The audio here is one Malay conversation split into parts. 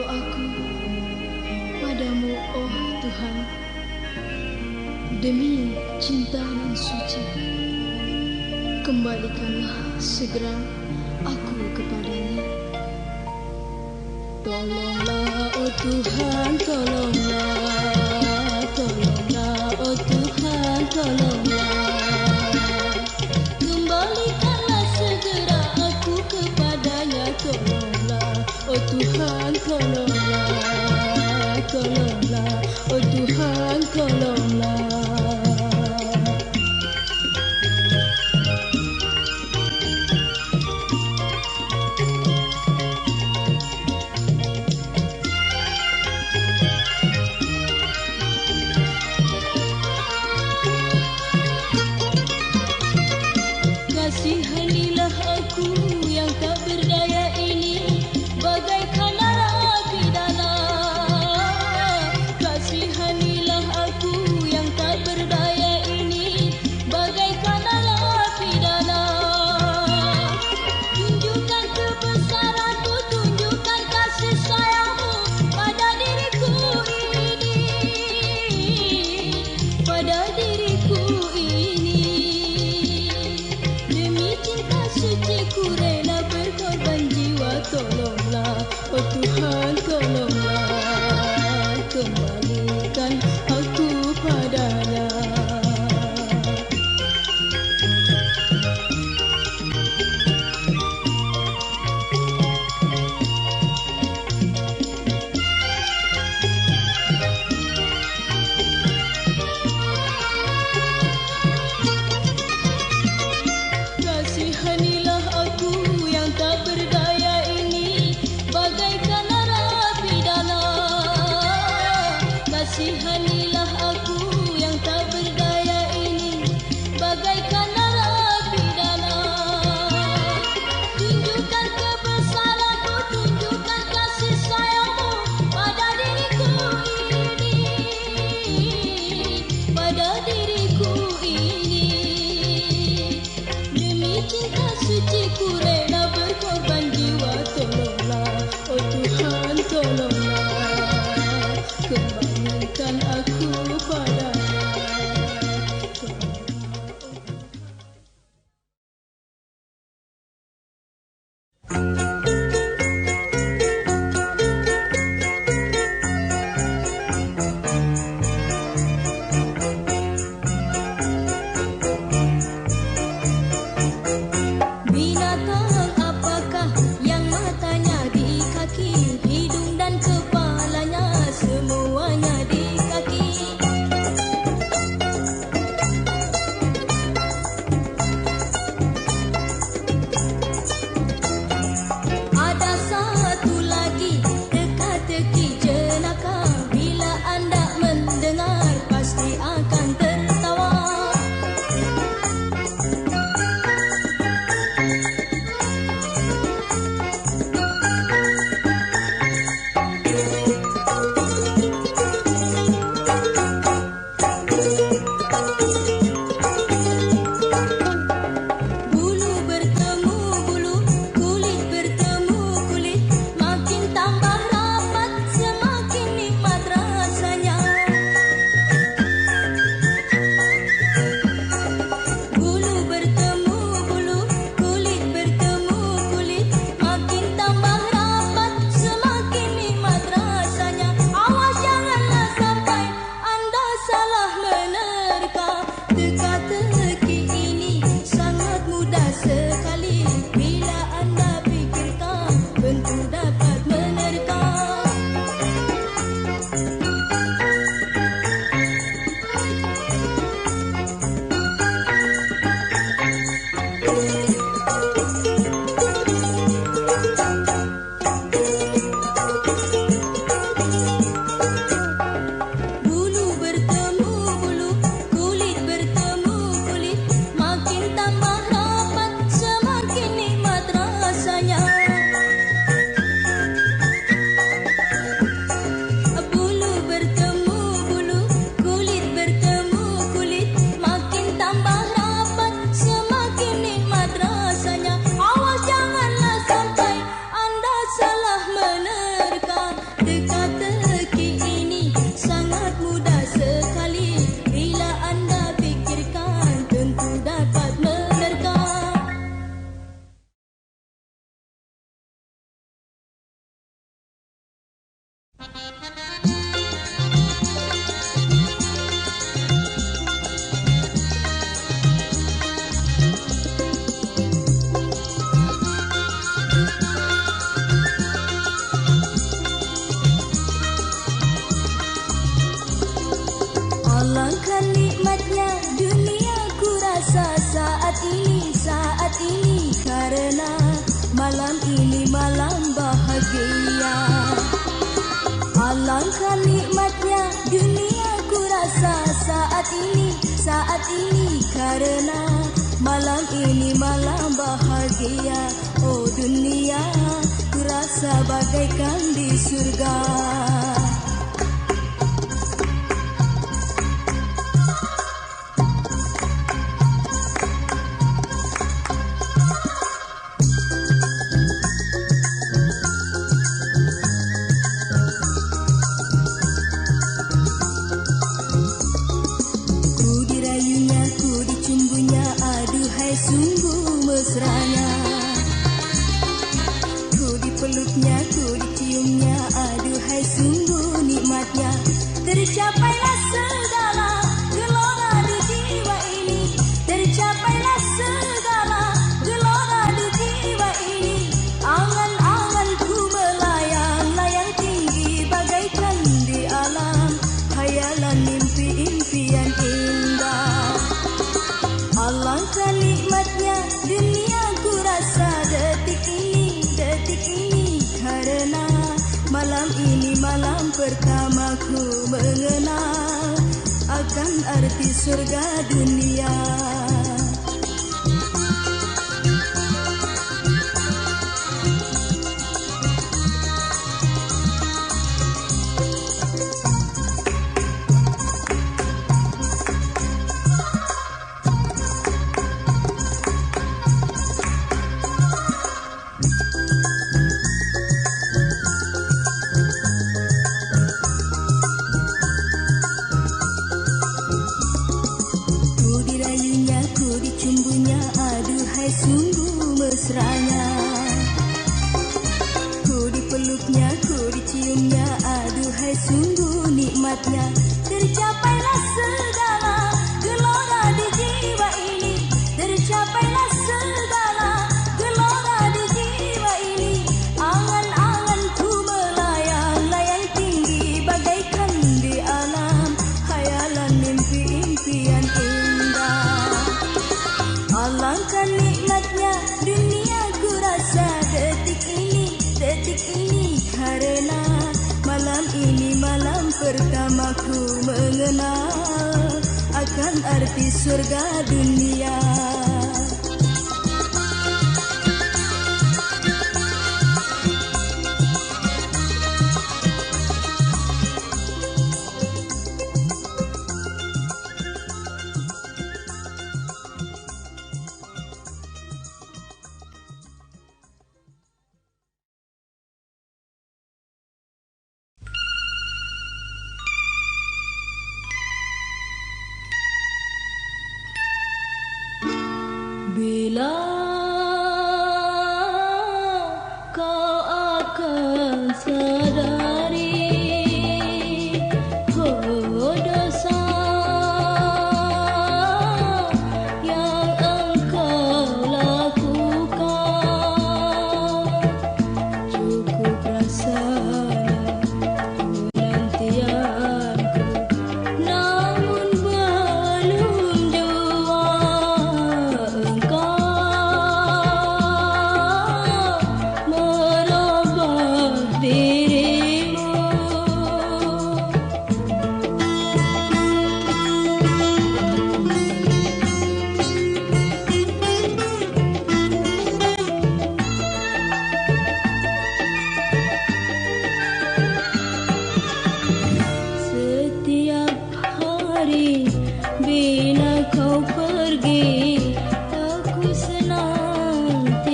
doaku padamu, oh Tuhan, demi cinta nan suci, kembalikanlah segera aku kepadanya. Tolonglah, oh Tuhan, tolonglah, tolonglah, oh Tuhan, tolonglah. Kembalikanlah segera aku kepadanya. Tolonglah, oh Tuhan, tolonglah, tolonglah, oh Tuhan, tolonglah. Kasihanilah aku yang tak berdaya ini, bagaikan narapidana. Kasihanilah aku yang tak berdaya ini, bagaikan narapidana. Tunjukkan kebesaran-Mu, tunjukkan kasih sayang-Mu pada diriku ini, pada diriku ini. Suci ku rela berkorban jiwa. Tolonglah, oh Tuhan, tolonglah, kembalikan aku padanya. Kasihanilah aku yang tak berdaya ini, bagaikan narapidana. Kasihanilah aku yang tak berdaya ini, bagaikan narapidana. Tunjukkan kebesaran-Mu, tunjukkan kasih sayang-Mu pada diriku ini, pada diriku ini. Cinta suci ku rela berkorban jiwa. Tolonglah, oh Tuhan, tolonglah, kembalikan aku padanya. Binatang saat ini karena malam ini malam bahagia. Oh dunia, ku rasa bagaikan di surga. Sungguh mesranya, ku dipeluknya, ku diciumnya, aduhai sungguh nikmatnya. Tercapailah segala gelora di jiwa ini, tercapailah segala gelora di jiwa ini. Angan-anganku melayang-layang tinggi bagaikan di alam, hayalan mimpi-impian indah. Alangkah nikmatnya dunia ku rasa detik ini karena malam ini malam pertama ku mengenal akan arti surga dunia. Sungguh mesranya, ku dipeluknya, ku diciumnya, aduhai sungguh nikmatnya. Tercapailah segala gelora di jiwa ini, tercapailah segala gelora di jiwa ini. Angan-anganku melayang-layang tinggi bagaikan di alam, hayalan mimpi-impian indah. Alangkah nikmatnya dunia ku rasa detik ini karena malam ini malam pertama ku mengenal akan arti surga dunia. Bila kau akan sadari dosa yang engkau lakukan, cukup rasalah penantianku, namun belum jua bila kau pergi, aku senantiasa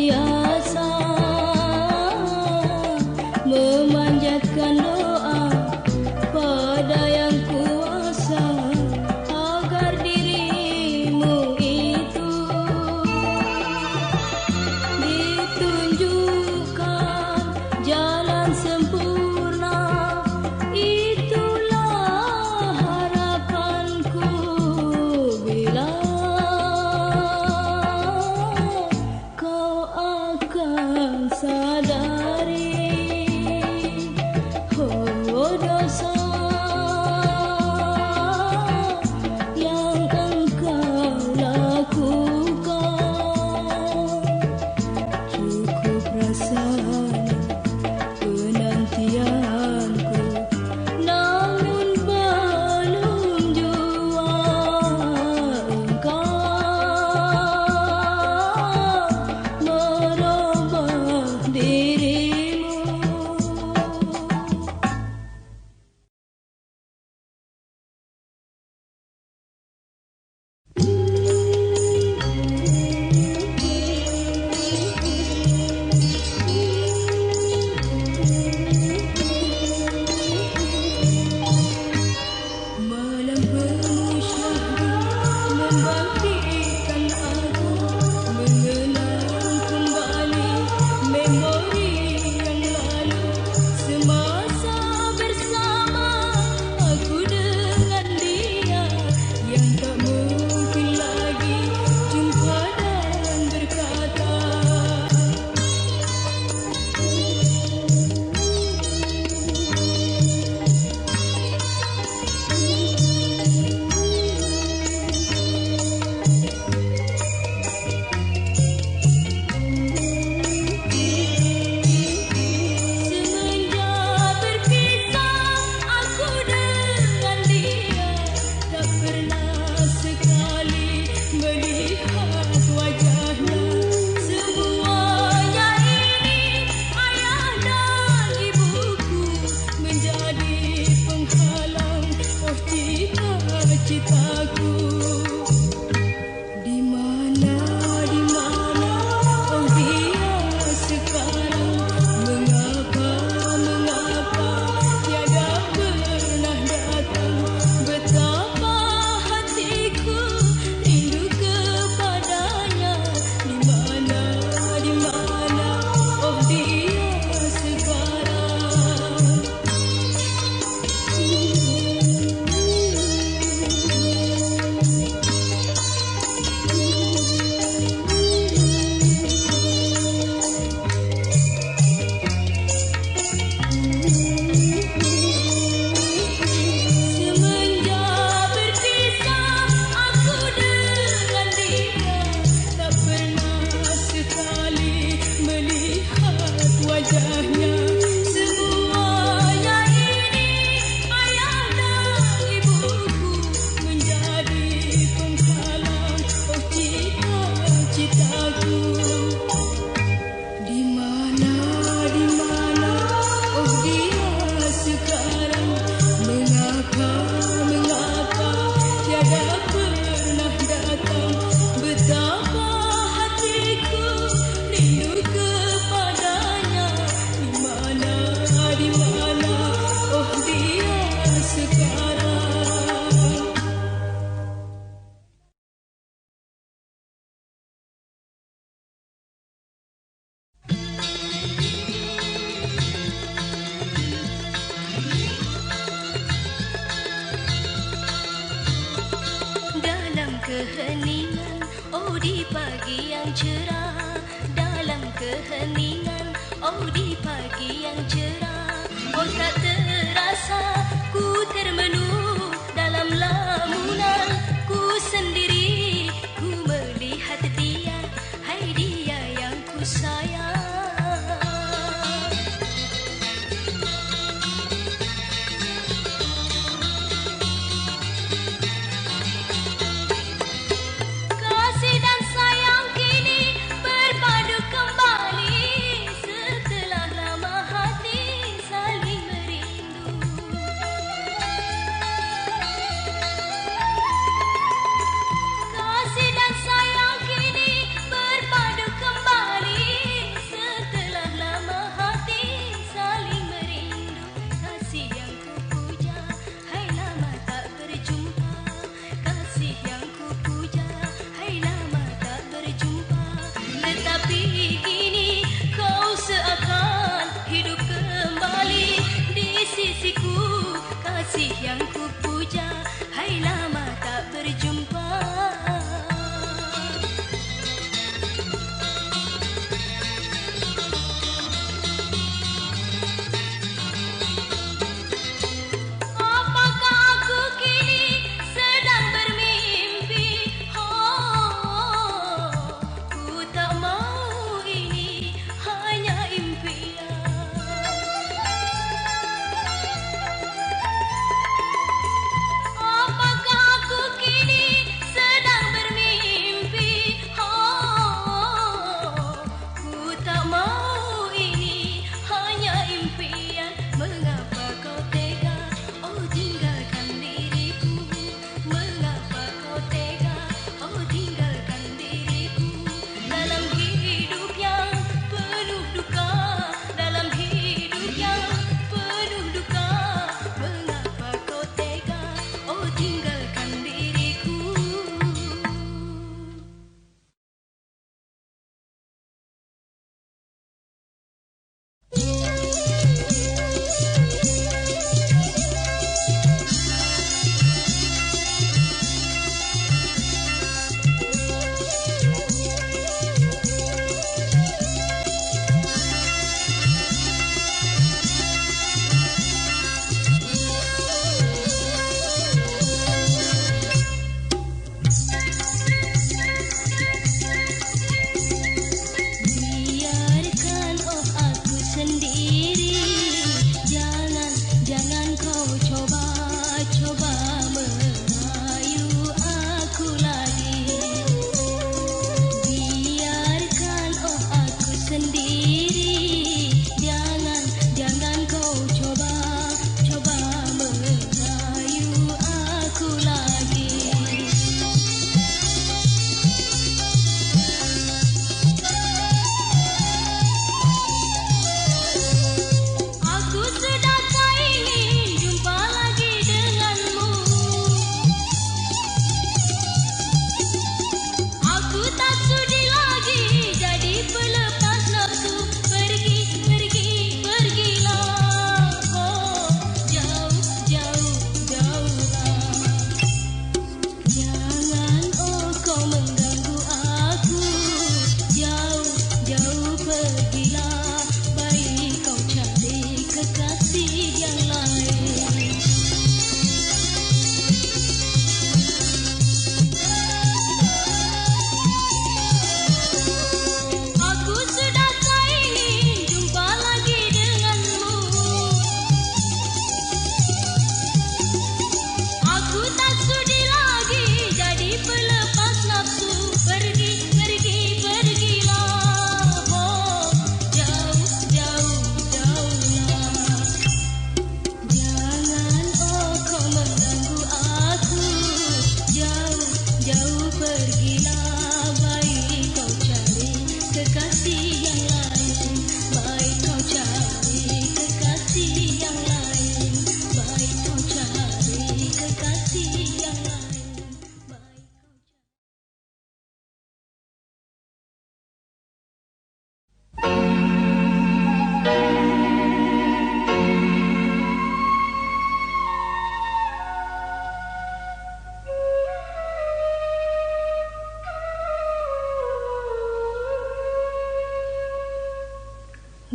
memanjatkan doa pada yang kuasa agar dirimu itu ditunjukkan jalan sempurna. keheningan. Oh di pagi yang cerah, oh tak terasa ku termenung dalam lamunan. Ku sendiri, ku melihat dia, hai dia yang ku sayang. Kasih dan sayang kini berpadu kembali setelah lama hati saling merindu. Kasih dan sayang kini berpadu kembali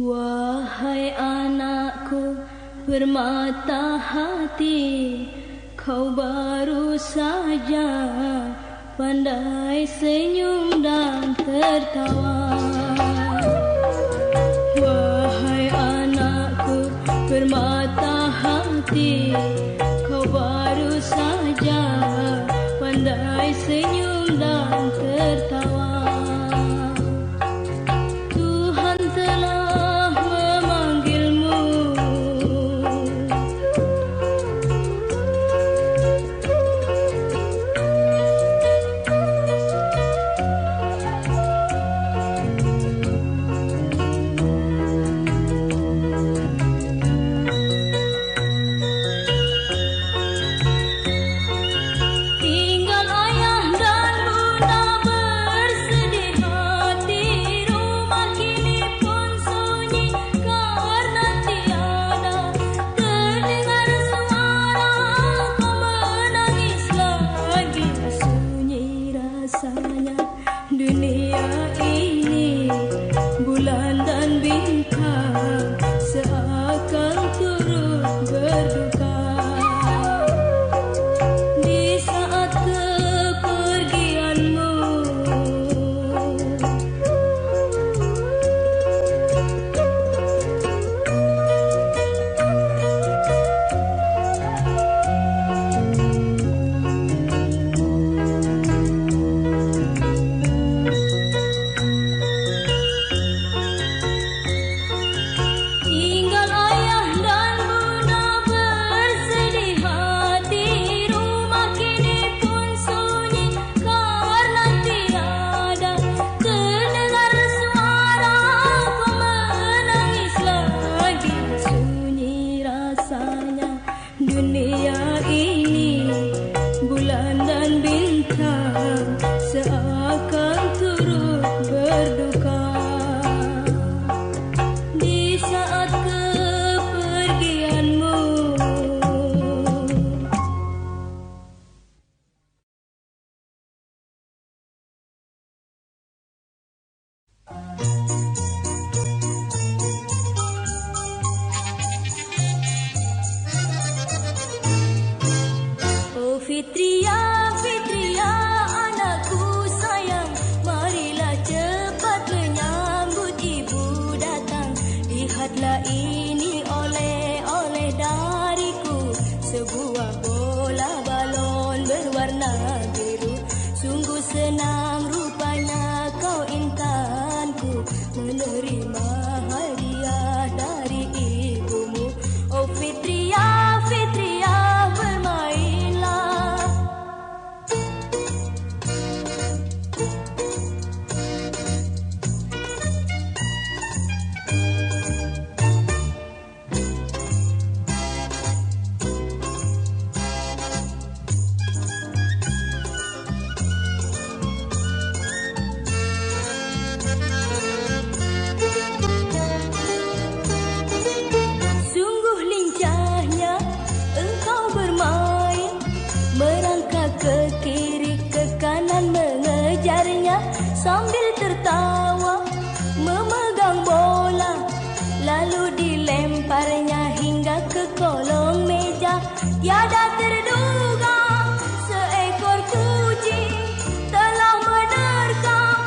Wahai anakku bermata hati, kau baru saja pandai senyum dan tertawa. Wahai anakku bermata hati, kau baru saja pandai senyum dan tertawa. Tuhan telah memanggilmu, tinggal ayah dan bunda bersedih hati. Rumah kini pun sunyi karena tiada terdengar suara kau menangis lagi. Sunyi rasanya dunia ini, bulan dan bintang seakan turut berduka. Di saat kepergianmu, tinggal ayah dan bunda bersedih hati. Rumah kini pun sunyi karena tiada terdengar suara kau menangis lagi. Sunyi rasanya dunia ini, bulan dan bintang seakan turut berduka. Di saat kepergianmu, oh Fitria, Fitria anakku sayang, marilah cepat menyambut ibu datang. Lihatlah ini oleh-oleh dariku, sebuah bola balon berwarna biru. Sungguh senang rupanya kau intanku menerima hadiah dari ibumu. Oh Fitria, Fitria bermainlah. Sungguh lincahnya engkau bermain, merangkak ke kiri ke kanan mengejarnya, sambil tertawa memegang bola, lalu dilemparnya hingga ke kolong meja. Tiada terduga seekor kucing telah menerkam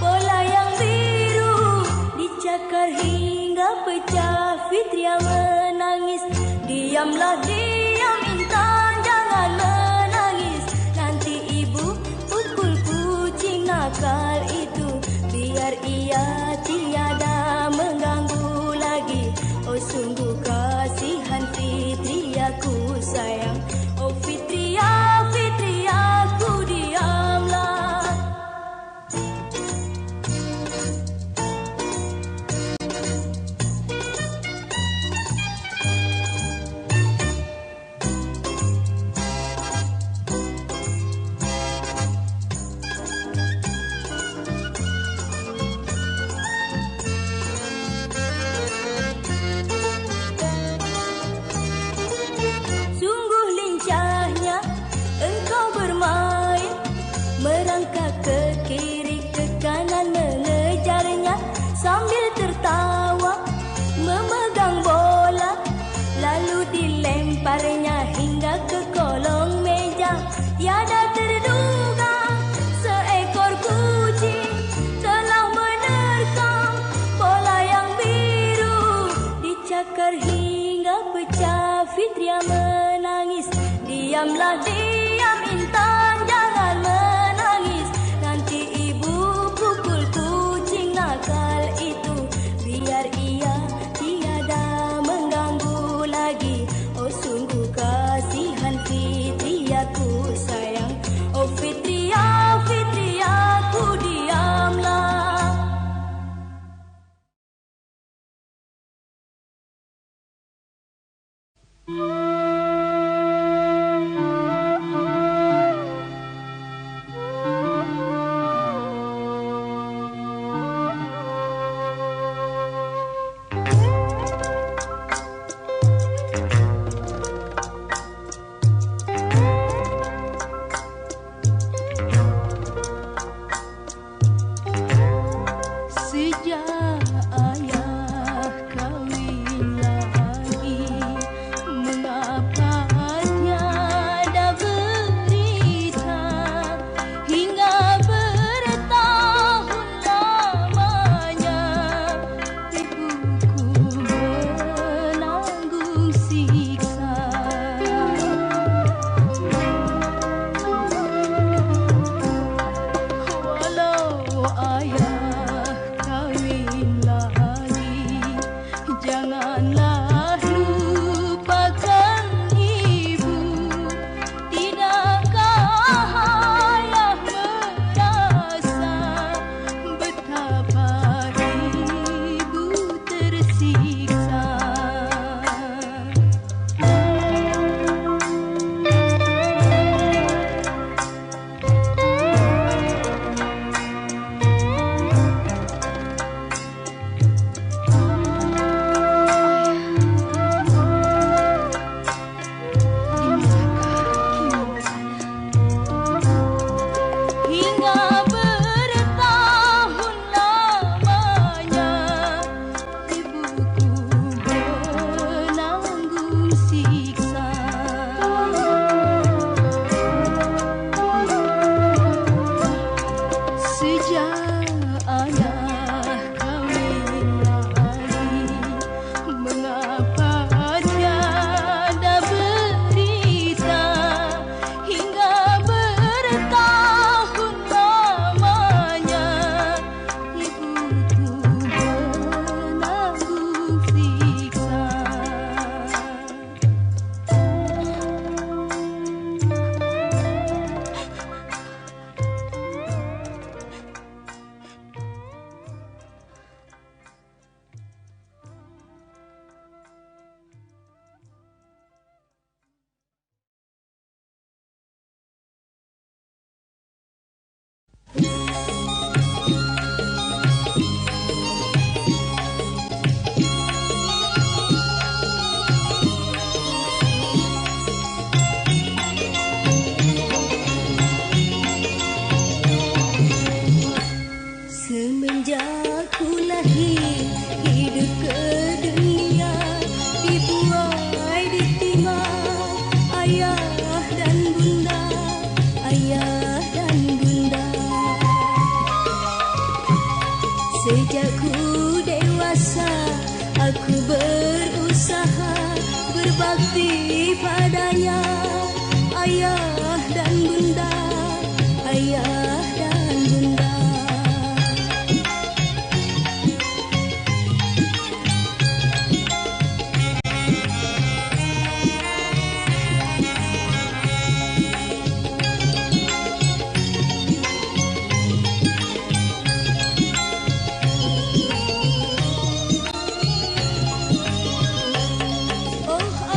bola yang biru, dicakar hingga pecah. Fitria menangis, diamlah diam intan, jangan menangis. Nanti ibu pukul kucing nakal itu, biar ia tiada mengganggu lagi. Oh sungguh kasihan Fitria ku sayang. Oh Fitria, Fitria ku diamlah. Sungguh pecah, Fitria menangis. Diamlah diam Intan, jangan menangis. Nanti ibu pukul kucing nakal itu, biar ia tiada mengganggu lagi. Oh sungguh kasihan Fitria ku sayang. Oh Fitria, Fitria ku diamlah.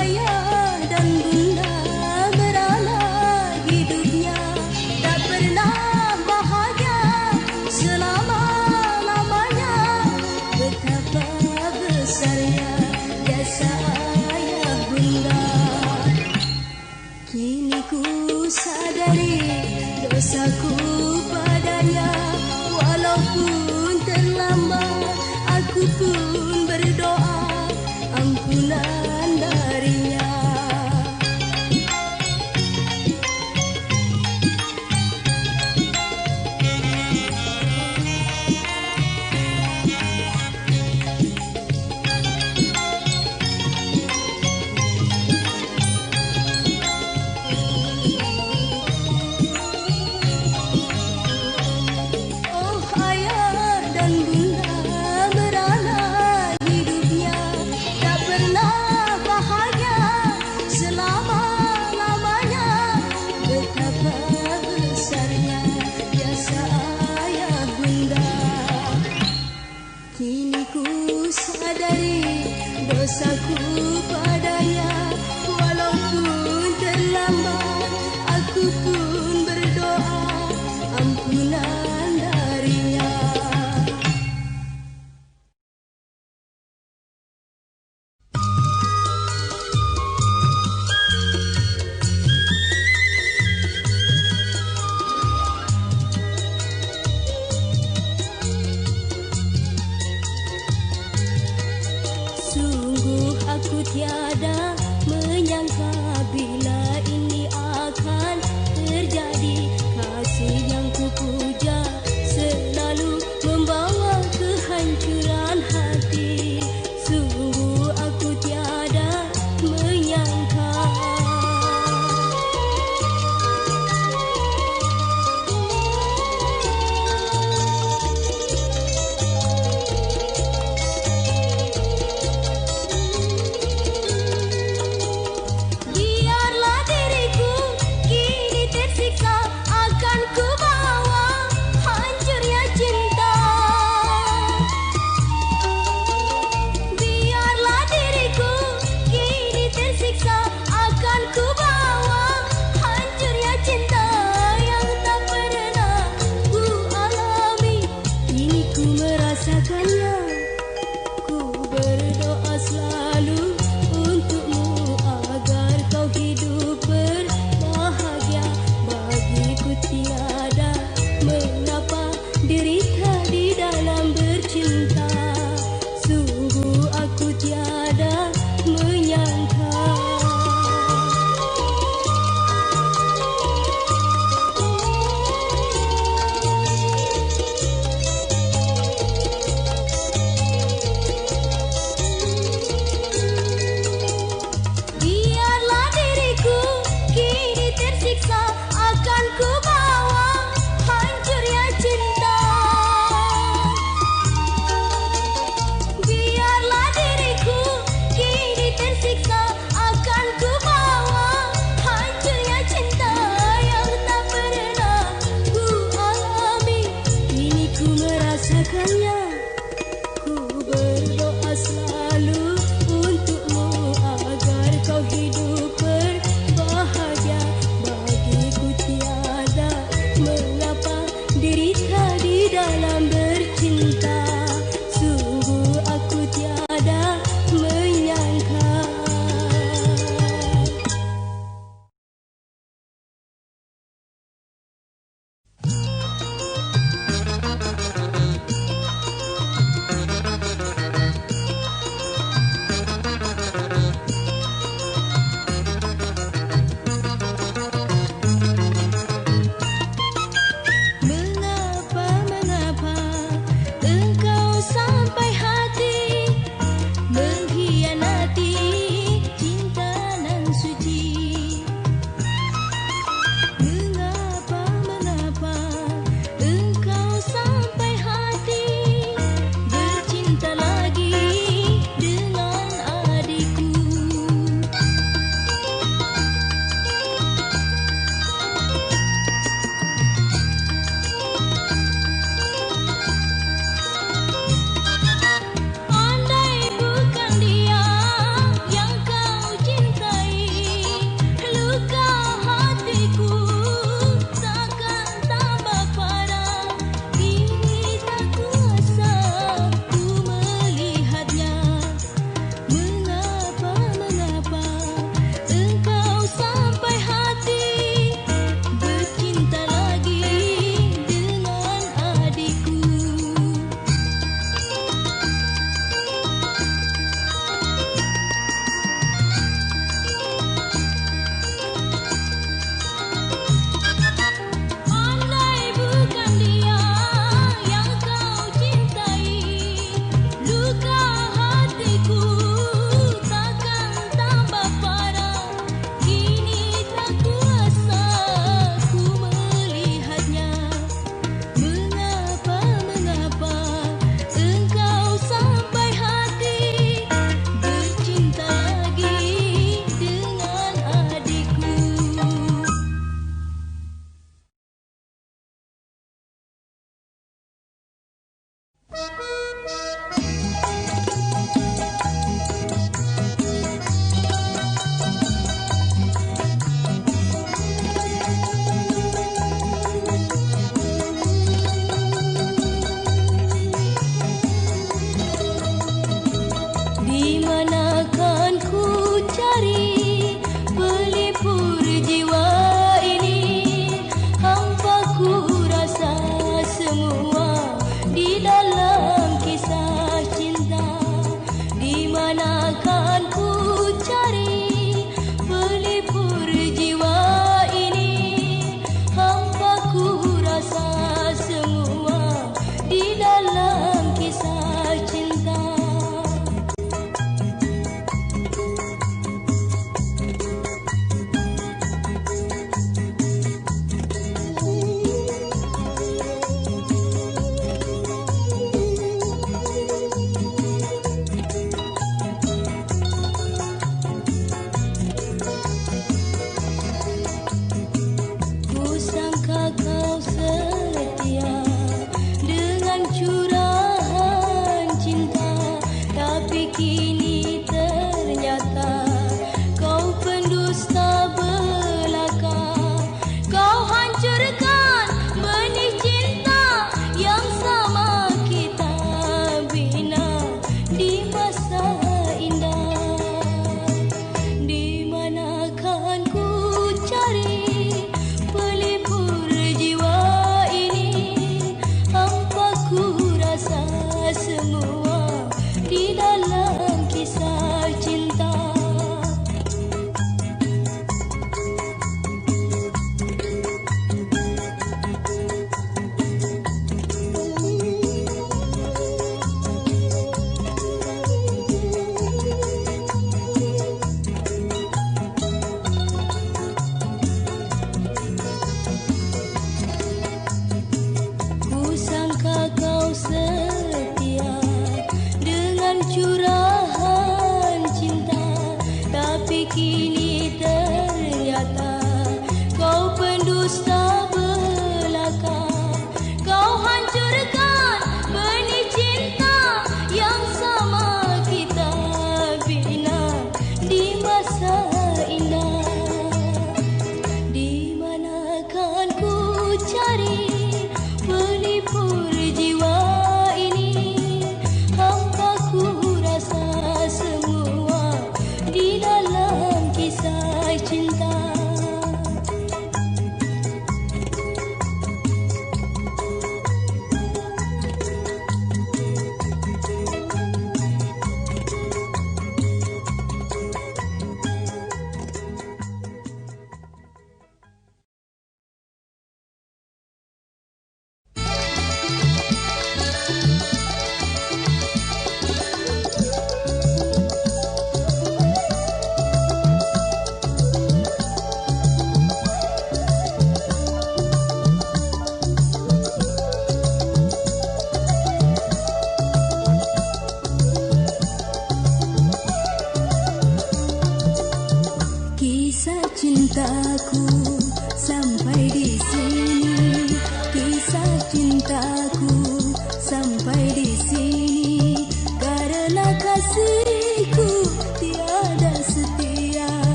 ayah Kini ku sadari dosaku padanya. Walaupun terlambat, aku pun berdoa ampunan darinya. Sungguh aku tiada menyangka bila ini akan terjadi. Kasih yang kupuja selalu membawa kehancuran hati. Sungguh aku tiada menyangka. Biarlah diriku kini tersiksa, akan ku bawa hancurnya cinta. Biarlah diriku kini tersiksa, akan ku bawa hancurnya cinta yang tak pernah ku alami. Kini ku merasakannya. Ku berdoa selalu untukmu agar kau hidup berbahagia. Bagiku tiada mengapa derita di dalam bercinta. Sungguh aku tiada menyangka.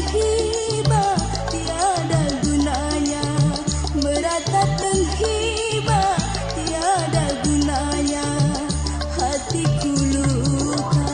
menghibah tiada gunanya, meratap menghibah tiada gunanya, hatiku luka.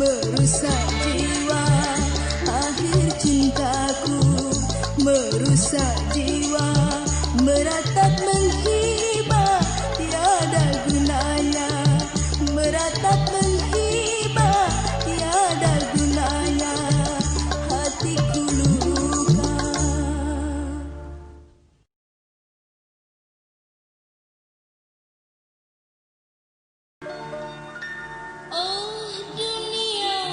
Merusak jiwa, akhir cintaku merusak jiwa, meratap menghibah tiada gunanya, meratap menghibah tiada gunanya, hatiku luka. Oh duniaku,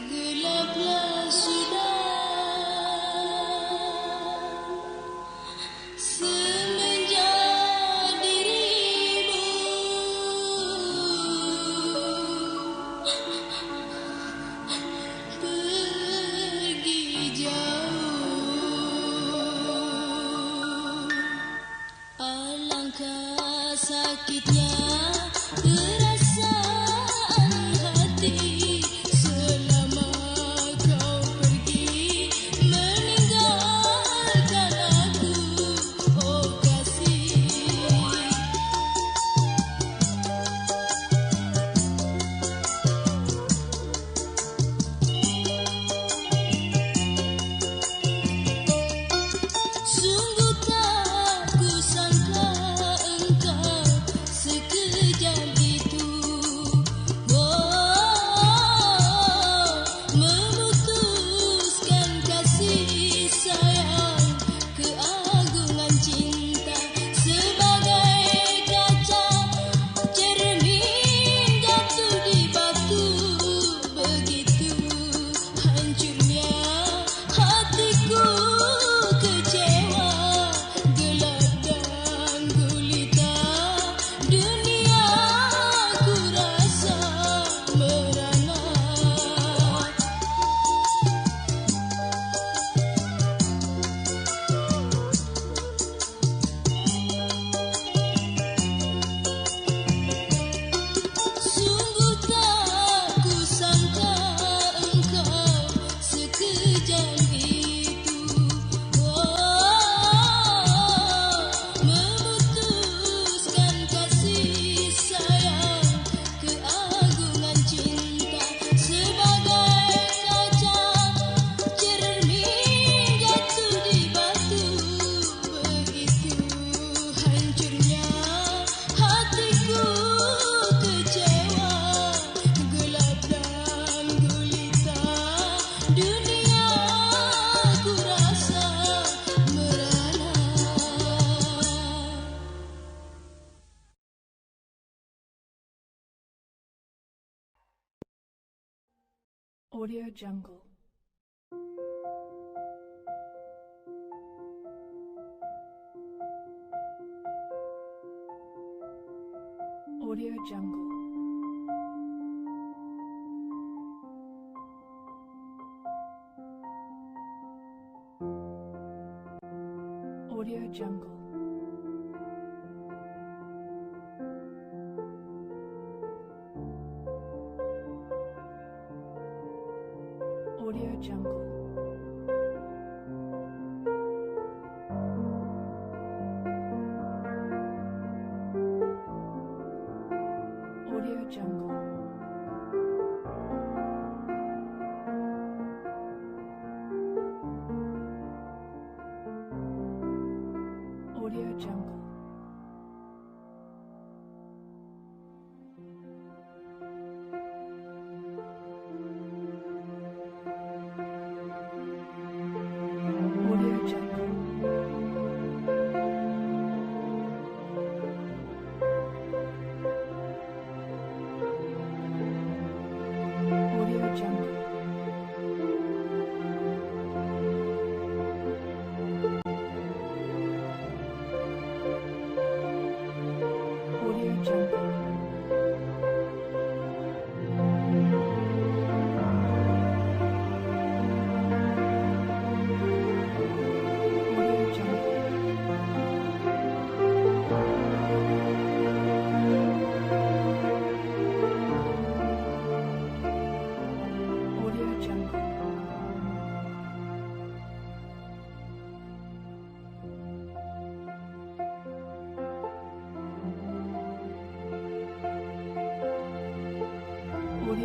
gelaplah sudah semenjak dirimu pergi jauh. Alangkah sakitnya perasaan hati selama kau pergi meninggalkan aku, oh kasih. Sungguh tak kusangka engkau sekejam itu, oh, memutuskan kasih sayang, keagungan cinta sebagai kaca cermin jatuh di batu. Begitu hancurnya hatiku, kecewa, gelap dan gulita, dunia ku rasa merana. Sungguh tak kusangka engkau sekejam itu, oh, memutuskan kasih sayang, keagungan cinta sebagai kaca cermin jatuh di batu. Begitu hancurnya hatiku, kecewa, gelap dan gulita, dunia ku rasa merana. Audio Jungle. Audio Jungle. Audio Jungle. Audio Jungle.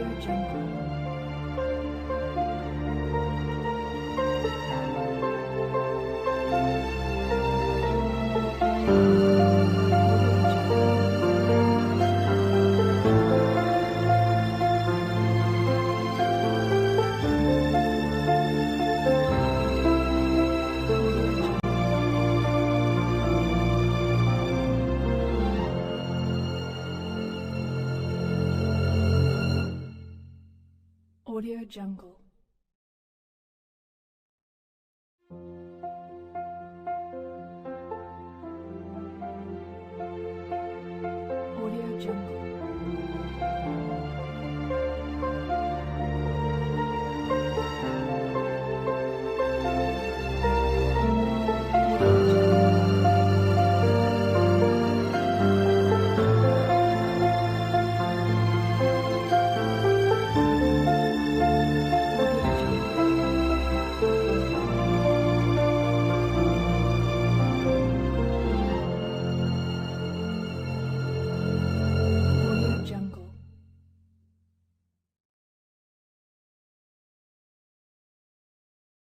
Audio Jungle. Audio Jungle. Audio Jungle.